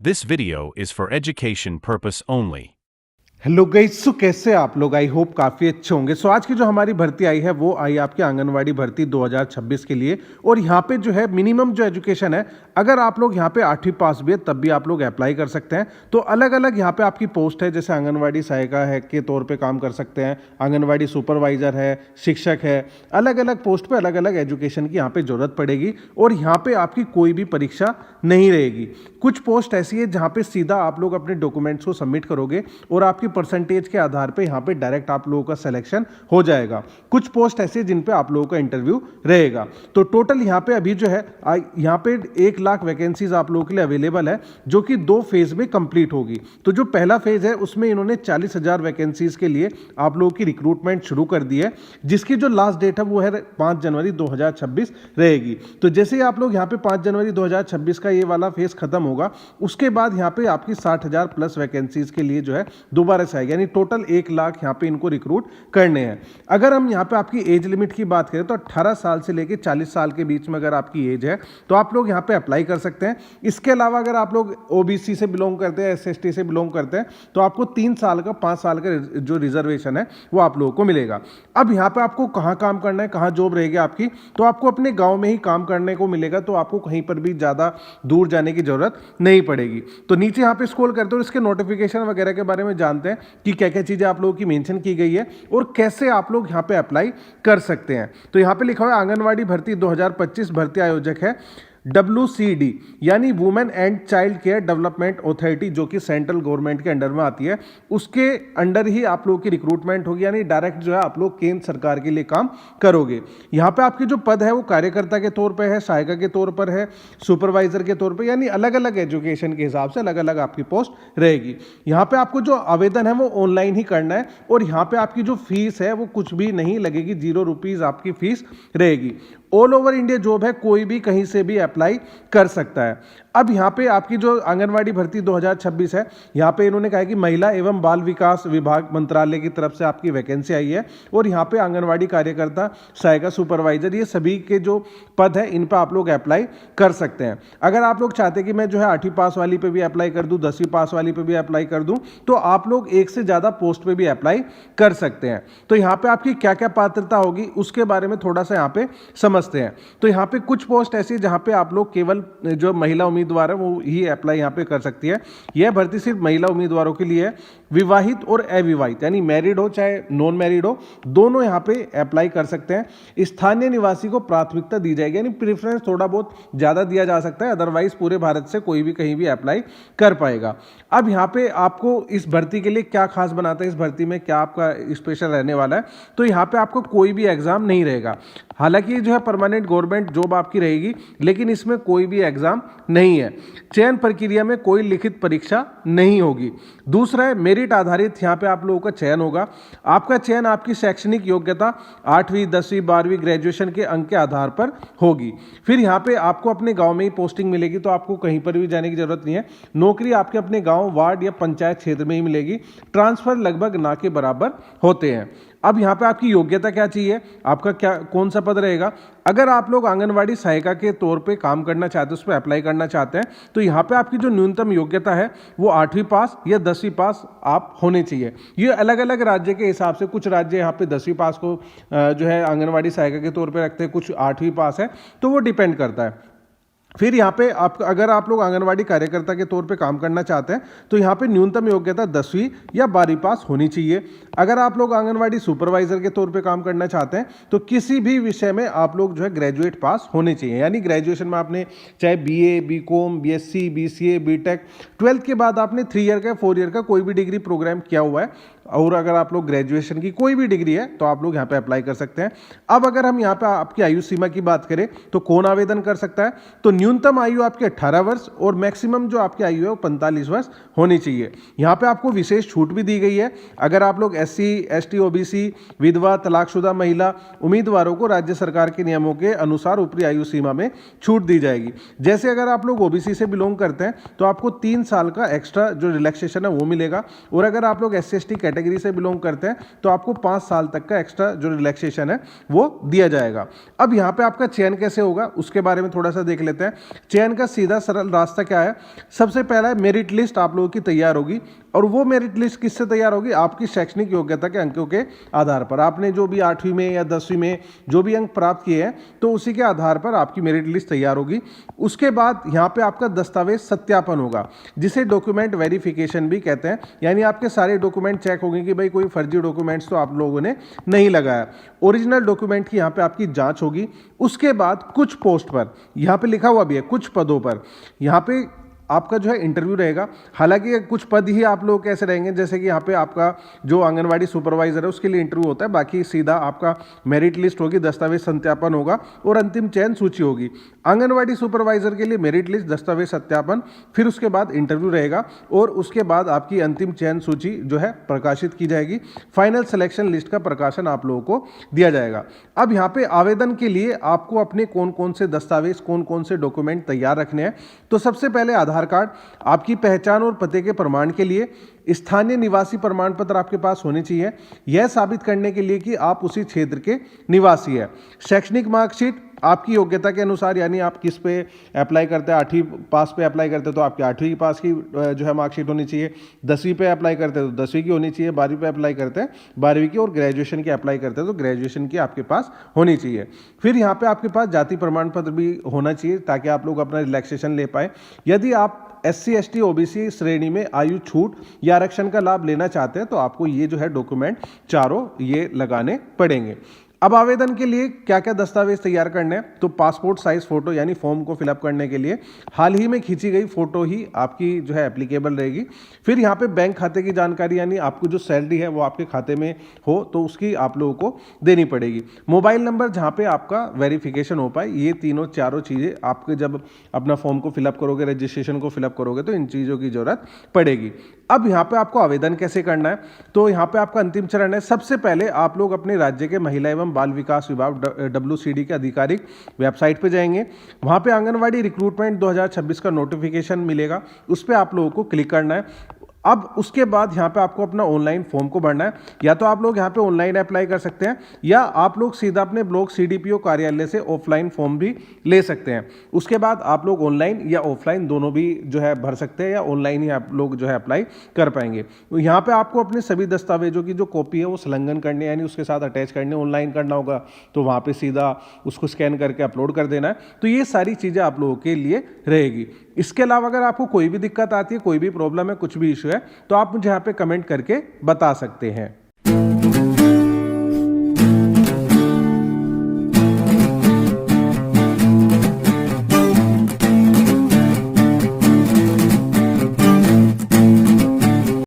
This video is for education purpose only. Hello guys, so कैसे आप लोग? I hope काफ़ी अच्छे होंगे। सो आज की जो हमारी भर्ती आई है वो आई आपकी आंगनवाड़ी भर्ती 2026 के लिए। और यहाँ पे जो है मिनिमम जो एजुकेशन है, अगर आप लोग यहाँ पे 8वीं पास भी है तब भी आप लोग अप्लाई कर सकते हैं। तो अलग अलग यहाँ पे आपकी पोस्ट है, जैसे आंगनवाड़ी सहायिका है के तौर पे काम कर सकते हैं, आंगनवाड़ी सुपरवाइजर है, शिक्षक है। अलग अलग पोस्ट पे अलग अलग एजुकेशन की यहाँ पे ज़रूरत पड़ेगी और यहाँ पे आपकी कोई भी परीक्षा नहीं रहेगी। कुछ पोस्ट ऐसी है जहाँ पे सीधा आप लोग अपने डॉक्यूमेंट्स को सबमिट करोगे और आपकी परसेंटेज के आधार पे यहाँ पे डायरेक्ट आप लोगों का सिलेक्शन हो जाएगा। कुछ पोस्ट ऐसे जिन पे आप लोगों का इंटरव्यू रहेगा। तो टोटल यहाँ पे अभी जो है यहाँ पे 1 लाख वैकेंसीज आप लोगों के लिए अवेलेबल है, जो कि 2 फेज में कंप्लीट होगी। तो जो पहला फेज है उसमें इन्होंने 40,000 वैकेंसीज के लिए आप लोगों की रिक्रूटमेंट शुरू कर दी है, जिसकी जो लास्ट डेट है वो है 5 जनवरी 2026 रहेगी। तो जैसे ही आप लोग यहाँ पे 5 जनवरी 2026 का ये वाला फेज खत्म होगा, उसके बाद यहाँ पे आपकी 60,000 प्लस वैकेंसीज के लिए जो है दोबारा से आएगी, यानी टोटल 1 लाख यहाँ पे इनको रिक्रूट करने हैं। अगर हम यहाँ पे आपकी एज लिमिट की बात करें तो 18 साल से लेकर 40 साल के बीच में अगर आपकी एज है तो आप लोग यहाँ पे अप्लाई कर सकते हैं। इसके अलावा अगर आप लोग ओबीसी से बिलोंग करते हैं, एसएसटी से बिलोंग करते हैं, तो आपको 3 साल का 5 साल का जो रिजर्वेशन है वो आप लोगों को मिलेगा। अब यहाँ पे आपको कहाँ काम करना है, कहाँ जॉब रहेगी आपकी, तो आपको अपने गाँव में ही काम करने को मिलेगा। तो आपको कहीं पर भी ज़्यादा दूर जाने की जरूरत नहीं पड़ेगी। तो नीचे यहाँ पे स्क्रॉल करते हो, इसके नोटिफिकेशन वगैरह के बारे में जानते हैं कि क्या क्या चीजें आप लोगों की मेंशन की गई है और कैसे आप लोग यहाँ पे अप्लाई कर सकते हैं। तो यहाँ पे लिखा हुआ है आंगनवाड़ी भर्ती 2025 भर्ती आयोजक है WCD, यानी women and child care development authority, जो कि सेंट्रल गवर्नमेंट के अंडर में आती है। उसके अंडर ही आप लोगों की रिक्रूटमेंट होगी, यानी डायरेक्ट जो है आप लोग केंद्र सरकार के लिए काम करोगे। यहाँ पे आपकी जो पद है वो कार्यकर्ता के तौर पे है, सहायिका के तौर पर है, सुपरवाइजर के तौर पे, यानी अलग अलग एजुकेशन के हिसाब से अलग अलग आपकी पोस्ट रहेगी। यहाँ पे आपको जो आवेदन है वो ऑनलाइन ही करना है और यहाँ पे आपकी जो फीस है वो कुछ भी नहीं लगेगी, 0 रुपीज आपकी फीस रहेगी। ऑल ओवर इंडिया जॉब है, कोई भी कहीं से भी अप्लाई कर सकता है। अब यहाँ पे आपकी जो आंगनवाड़ी भर्ती 2026 है, यहाँ पे इन्होंने कहा है कि महिला एवं बाल विकास विभाग मंत्रालय की तरफ से आपकी वैकेंसी आई है और यहाँ पे आंगनवाड़ी कार्यकर्ता, सहायिका, सुपरवाइजर, ये सभी के जो पद है इन पर आप लोग अप्लाई कर सकते हैं। अगर आप लोग चाहते हैं कि मैं जो है 8वीं पास वाली पे भी अप्लाई कर दूं, 10वीं पास वाली पे भी अप्लाई कर दूं, तो आप लोग एक से ज़्यादा पोस्ट पे भी अप्लाई कर सकते हैं। तो यहाँ पे आपकी क्या क्या पात्रता होगी उसके बारे में थोड़ा सा यहाँ पे समझते हैं। तो यहाँ पे कुछ पोस्ट ऐसी है जहाँ पे आप लोग केवल जो महिला उम्मीदवार है वो ही अप्लाई यहाँ पे कर सकती है। यह भर्ती सिर्फ महिला उम्मीदवारों के लिए है। विवाहित और अविवाहित, यानी मैरिड हो चाहे नॉन मैरिड हो, दोनों यहाँ पे अप्लाई कर सकते हैं। स्थानीय निवासी को प्राथमिकता दी जाएगी, यानी प्रेफरेंस थोड़ा बहुत ज़्यादा दिया जा सकता है, अदरवाइज पूरे भारत से कोई भी कहीं भी अप्लाई कर पाएगा। अब यहाँ पे आपको इस भर्ती के लिए क्या खास बनाता है, इस भर्ती में क्या आपका स्पेशल रहने वाला है, तो यहाँ पे आपको कोई भी एग्जाम नहीं रहेगा। हालांकि जो है परमानेंट गवर्नमेंट जॉब आपकी रहेगी, लेकिन इसमें कोई भी एग्जाम नहीं है। चयन प्रक्रिया में कोई लिखित परीक्षा नहीं होगी। दूसरा है मेरिट आधारित, यहाँ पे आप लोगों का चयन होगा। आपका चयन आपकी शैक्षणिक योग्यता 8वीं 10वीं 12वीं ग्रेजुएशन के अंक के आधार पर होगी। फिर यहाँ पे आपको अपने गांव में ही पोस्टिंग मिलेगी, तो आपको कहीं पर भी जाने की जरूरत नहीं है। नौकरी आपके अपने गांव, वार्ड या पंचायत क्षेत्र में ही मिलेगी। ट्रांसफर लगभग ना के बराबर होते हैं। अब यहाँ पे आपकी योग्यता क्या चाहिए, आपका क्या कौन सा पद रहेगा। अगर आप लोग आंगनवाड़ी सहायिका के तौर पे काम करना चाहते हैं, उस पर अप्लाई करना चाहते हैं, तो यहाँ पे आपकी जो न्यूनतम योग्यता है वो 8वीं पास या 10वीं पास आप होने चाहिए। ये अलग अलग राज्य के हिसाब से, कुछ राज्य यहाँ पे 10वीं पास को जो है आंगनवाड़ी सहायिका के तौर पर रखते हैं, कुछ 8वीं पास है, तो वो डिपेंड करता है। फिर यहाँ पे अगर आप लोग आंगनवाड़ी कार्यकर्ता के तौर पे काम करना चाहते हैं तो यहाँ पे न्यूनतम योग्यता 10वीं या 12वीं पास होनी चाहिए। अगर आप लोग आंगनवाड़ी सुपरवाइजर के तौर पे काम करना चाहते हैं तो किसी भी विषय में आप लोग जो है ग्रेजुएट पास होने चाहिए, यानी ग्रेजुएशन में आपने चाहे BA, BCom, BSc, BCA, BTech, 12th के बाद आपने 3 ईयर का 4 ईयर का कोई भी डिग्री प्रोग्राम किया हुआ है, और अगर आप लोग ग्रेजुएशन की कोई भी डिग्री है तो आप लोग यहाँ पे अप्लाई कर सकते हैं। अब अगर हम यहाँ पे आपकी आयु सीमा की बात करें तो कौन आवेदन कर सकता है, तो न्यूनतम आयु आपकी 18 वर्ष और मैक्सिमम जो आपकी आयु है वो 45 वर्ष होनी चाहिए। यहाँ पे आपको विशेष छूट भी दी गई है। अगर आप लोग SC, ST, OBC, विधवा, तलाकशुदा महिला उम्मीदवारों को राज्य सरकार के नियमों के अनुसार ऊपरी आयु सीमा में छूट दी जाएगी। जैसे अगर आप लोग OBC से बिलोंग करते हैं तो आपको 3 साल का एक्स्ट्रा जो रिलैक्सेशन है वो मिलेगा, और अगर आप लोग SC, ST कैटेगरी से बिलोंग करते हैं तो आपको 5 साल तक का एक्स्ट्रा जो रिलैक्सेशन है वो दिया जाएगा। अब यहाँ पे आपका चयन कैसे होगा उसके बारे में थोड़ा सा देख लेते हैं। चयन का सीधा सरल रास्ता क्या है, सबसे पहला है मेरिट लिस्ट आप लोगों की तैयार होगी, और वो मेरिट लिस्ट किससे तैयार होगी, आपकी शैक्षणिक योग्यता के अंकों के आधार पर। आपने जो भी 8वीं में या 10वीं में जो भी अंक प्राप्त किए हैं तो उसी के आधार पर आपकी मेरिट लिस्ट तैयार होगी। उसके बाद यहाँ पे आपका दस्तावेज सत्यापन होगा, जिसे डॉक्यूमेंट वेरिफिकेशन भी कहते हैं, यानी आपके सारे डॉक्यूमेंट चेक होंगे कि भाई कोई फर्जी डॉक्यूमेंट्स तो आप लोगों ने नहीं लगाया। ओरिजिनल डॉक्यूमेंट की यहाँ पे आपकी जांच होगी। उसके बाद कुछ पोस्ट पर, यहाँ पे लिखा हुआ भी है कुछ पदों पर, यहाँ पे आपका जो है इंटरव्यू रहेगा। हालांकि कुछ पद ही आप लोग कैसे रहेंगे, जैसे कि यहाँ पे आपका जो आंगनवाड़ी सुपरवाइजर है उसके लिए इंटरव्यू होता है, बाकी सीधा आपका मेरिट लिस्ट होगी, दस्तावेज सत्यापन होगा और अंतिम चयन सूची होगी। आंगनवाड़ी सुपरवाइजर के लिए मेरिट लिस्ट, दस्तावेज सत्यापन, फिर उसके बाद इंटरव्यू रहेगा और उसके बाद आपकी अंतिम चयन सूची जो है प्रकाशित की जाएगी। फाइनल सिलेक्शन लिस्ट का प्रकाशन आप लोगों को दिया जाएगा। अब यहाँ पे आवेदन के लिए आपको अपने कौन कौन से दस्तावेज, कौन कौन से डॉक्यूमेंट तैयार रखने हैं, तो सबसे पहले आधार कार्ड, आपकी पहचान और पते के प्रमाण के लिए स्थानीय निवासी प्रमाण पत्र आपके पास होने चाहिए, यह साबित करने के लिए कि आप उसी क्षेत्र के निवासी हैं। शैक्षणिक मार्कशीट आपकी योग्यता के अनुसार, यानी आप किस पे अप्लाई करते हैं, 8वीं पास पे अप्लाई करते हैं तो आपकी 8वीं पास की जो है मार्कशीट होनी चाहिए, 10वीं पे अप्लाई करते हैं तो 10वीं की होनी चाहिए, 12वीं पे अप्लाई करते हैं 12वीं की, और ग्रेजुएशन की अप्लाई करते हैं तो ग्रेजुएशन की आपके पास होनी चाहिए। फिर यहाँ पे आपके पास जाति प्रमाण पत्र भी होना चाहिए ताकि आप लोग अपना रिलैक्सेशन ले पाए। यदि आप SC ST OBC श्रेणी में आयु छूट या आरक्षण का लाभ लेना चाहते हैं तो आपको ये जो है डॉक्यूमेंट चारों ये लगाने पड़ेंगे। अब आवेदन के लिए क्या क्या दस्तावेज तैयार करने हैं, तो पासपोर्ट साइज फोटो, यानी फॉर्म को फिलअप करने के लिए हाल ही में खींची गई फोटो ही आपकी जो है एप्लीकेबल रहेगी। फिर यहाँ पे बैंक खाते की जानकारी, यानी आपको जो सैलरी है वो आपके खाते में हो तो उसकी आप लोगों को देनी पड़ेगी। मोबाइल नंबर जहाँ पे आपका वेरिफिकेशन हो पाए, ये तीनों चारों चीज़ें आपके जब अपना फॉर्म को फिलअप करोगे, रजिस्ट्रेशन को फिलअप करोगे तो इन चीज़ों की जरूरत पड़ेगी। अब यहाँ पे आपको आवेदन कैसे करना है, तो यहाँ पे आपका अंतिम चरण है। सबसे पहले आप लोग अपने राज्य के महिला एवं बाल विकास विभाग WCD के आधिकारिक वेबसाइट पे जाएंगे। वहाँ पे आंगनवाड़ी रिक्रूटमेंट 2026 का नोटिफिकेशन मिलेगा, उस पर आप लोगों को क्लिक करना है। अब उसके बाद यहाँ पे आपको अपना ऑनलाइन फॉर्म को भरना है, या तो आप लोग यहाँ पे ऑनलाइन अप्लाई कर सकते हैं या आप लोग सीधा अपने ब्लॉक CDPO कार्यालय से ऑफलाइन फॉर्म भी ले सकते हैं। उसके बाद आप लोग ऑनलाइन या ऑफलाइन दोनों भी जो है भर सकते हैं, या ऑनलाइन ही आप लोग जो है अप्लाई कर पाएंगे। तो यहाँ पे आपको अपने सभी दस्तावेजों की जो कॉपी है वो संलग्न करनी है, यानी उसके साथ अटैच करने, ऑनलाइन करना होगा तो वहाँ पर सीधा उसको स्कैन करके अपलोड कर देना है। तो ये सारी चीज़ें आप लोगों के लिए रहेगी। इसके अलावा अगर आपको कोई भी दिक्कत आती है, कोई भी प्रॉब्लम है, कुछ भी इशू है, तो आप मुझे यहाँ पे कमेंट करके बता सकते हैं।